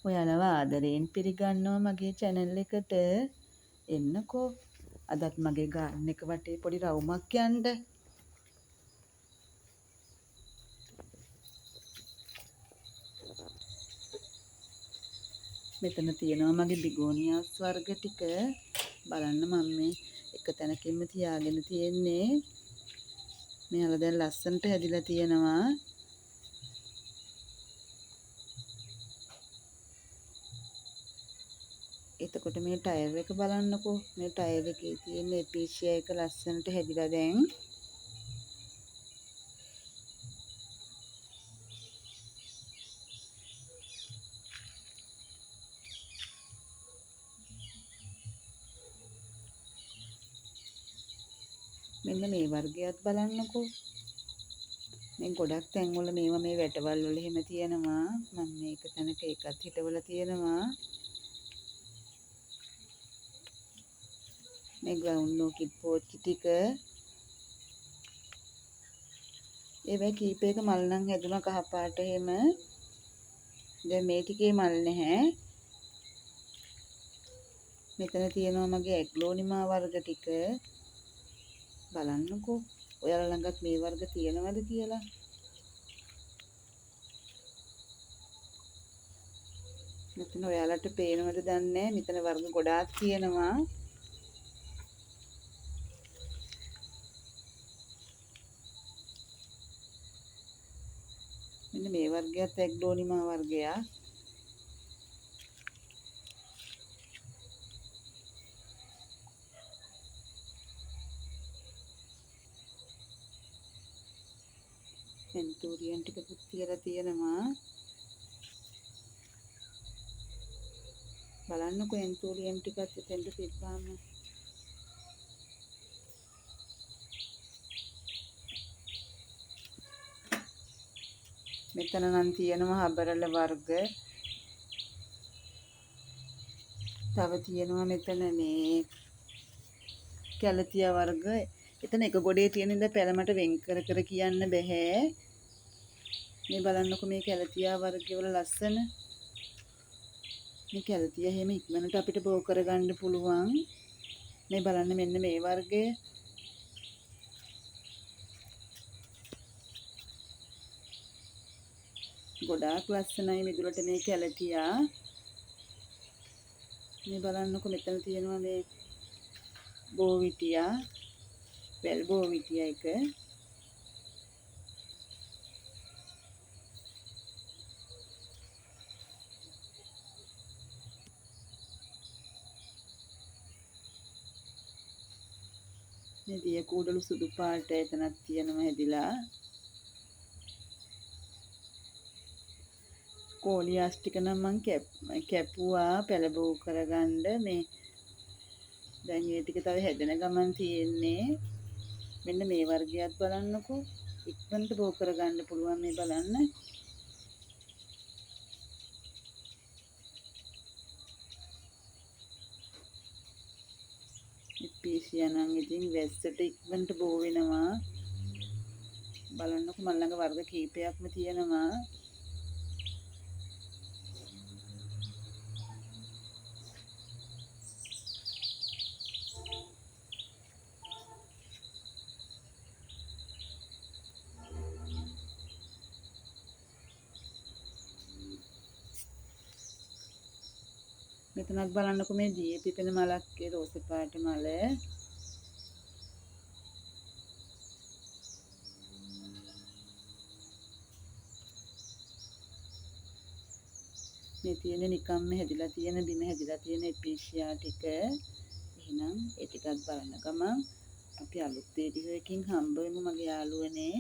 ඔයාලව ආදරයෙන් පිළිගන්නවා මගේ channel එකට. එන්නකෝ. අදත් මගේ garden එක වටේ පොඩි රවුමක් යන්න. මෙතන තියෙනවා මගේ බිගෝනියාස් වර්ග ටික. බලන්න මම මේ එක තැනකින්ම තියාගෙන තියෙන්නේ. මෙයාලා දැන් ලස්සනට හැදිලා තියෙනවා. එතකොට මේ ටයර් එක බලන්නකෝ. මේ ටයර් එකේ තියෙන එපීෂියා එක ලස්සනට හැදිලා දැන්. මෙන්න මේ වර්ගයත් බලන්නකෝ. මේ ගොඩක් තැන්වල මේවා මේ වැටවල් වල එහෙම තියෙනවා. මම මේක තැනක එකක් හිටවල තියෙනවා. මේ ග්‍රවුන්ඩ් ඕකිඩ් පෝච්චි ටික. ඒවයි කීපයක මල් නම් හැදුනා කහ පාට එහෙම. දැන් මේ ටිකේ මල් නැහැ. මෙතන තියෙනවා මගේ ඇග්ලෝනිමා වර්ග ටික. බලන්නකෝ. ඔයාලා ළඟත් මේ වර්ග තියෙනවද කියලා. මෙතන ඔයාලට පේනවද දන්නේ නැහැ. මෙතන වර්ග ගොඩාක් තියෙනවා. මෙන්න මේ වර්ගයත් ඇග්ලෝනිමා වර්ගයක්. සෙන්ටූරියන් ටිකකුත් තියලා තියෙනවා. බලන්නකෝ එන්තූරියම් ටිකත් එතෙන්ට තිබ්බාම. මෙතන නම් තියෙනවා හබරල වර්ග. තව තියෙනවා මෙතන මේ කැලතියා වර්ග. එතන එක ගොඩේ තියෙන ඉඳ පැලමට වෙන් කර කර කියන්න බෑ. මේ බලන්නකෝ මේ කැලතියා වර්ගවල ලස්සන. මේ කැලතියා එහෙම ඉක්මනට අපිට බෝ කරගන්න පුළුවන්. මේ බලන්න මෙන්න මේ වර්ගය. ගොඩාක් ලස්සනයි මිදුලට මේ කැලතියා. මේ බලන්නකෝ මෙතන තියෙනවා මේ බෝවිටියා. වැල් බෝවිටියා එක. මේ දිය කූඩලු සුදු පාට එතනක් තියෙනවා හැදිලා. කෝලියාස් ටික නම් මං කැපුවා පැලබෝ කරගන්න. මේ දැන් මේ ටික තව හැදෙන ගමන් තියෙන්නේ. මෙන්න මේ වර්ගයත් බලන්නකෝ. ඉක්මනට බෝ කරගන්න පුළුවන් මේ බලන්න. එපීසියා නම් ඉතින් වැස්සට ඉක්මනට බෝ වෙනවා. බලන්නකෝ මල් ළඟ වර්ග කීපයක්ම තියෙනවා. මෙතනත් බලන්නකෝ මේ දියේ පිපෙන මලක් ඒ රෝස පාට මල. මේ තියෙන්නේ නිකම්ම හැදිලා තියෙන බිම හැදිලා තියෙන එපීෂියා ටික. එහෙනම් ඒ ටිකත් බලන ගමන් අපි අලුත් වීඩියෝ එකකින් හම්බ වෙමු මගේ යාළුවනේ.